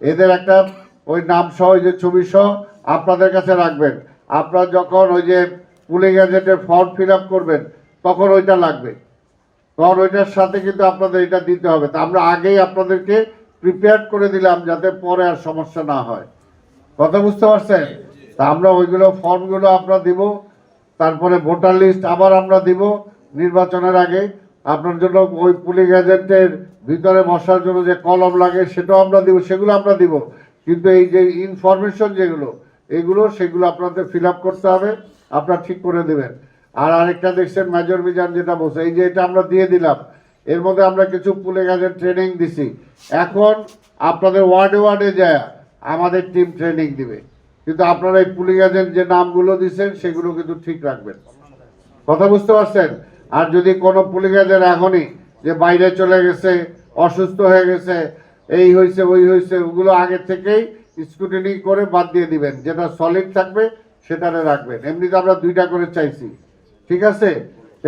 এদের একটা ওই নাম সহ ওই যে ছবি সহ আপনাদের কাছে রাখবেন। আপনারা যখন ওই যে পুলিং এজেন্টের ফর্ম ফিল আপ করবেন তখন ওইটা লাগবে, তখন ওইটার সাথে কিন্তু আপনাদের এটা দিতে হবে। তা আমরা আগেই আপনাদেরকে প্রিপেয়ার করে দিলাম যাতে পরে আর সমস্যা না হয়। কথা বুঝতে পারছেন? তা আমরা ওইগুলো ফর্মগুলো আমরা দিব, তারপরে ভোটার লিস্ট আবার আমরা দিব নির্বাচনের আগে। আপনার জন্য ওই পুলিং এজেন্টের ভিতরে বসার জন্য যে কলম লাগে সেটাও আমরা দিব, সেগুলো আমরা দিব। কিন্তু এই যে ইনফরমেশন যেগুলো এগুলো সেগুলো আপনাদের ফিল আপ করতে হবে, আপনারা ঠিক করে দেবেন। আর আরেকটা দেখছেন মেজর মিজান যেটা বলছে, এই যে এটা আমরা দিয়ে দিলাম, এর মধ্যে আমরা কিছু পুলিং এজেন্ট ট্রেনিং দিছি। এখন আপনাদের ওয়ার্ডে ওয়ার্ডে যায় আমাদের টিম ট্রেনিং দিবে, কিন্তু আপনারা এই পুলিং এজেন্ট যে নামগুলো দিচ্ছেন সেগুলো কিন্তু ঠিক রাখবেন। কথা বুঝতে পারছেন? আর যদি কোনো পুলিং এজেন্ট এখনই যে বাইরে চলে গেছে, অসুস্থ হয়ে গেছে, এই হয়েছে ওই হয়েছে, ওগুলো আগে থেকেই স্ক্রুটিনি করে বাদ দিয়ে দিবেন, যেটা সলিড থাকবে সেটারে রাখবেন। এমনিতে আমরা 2টা করে চাইছি, ঠিক আছে?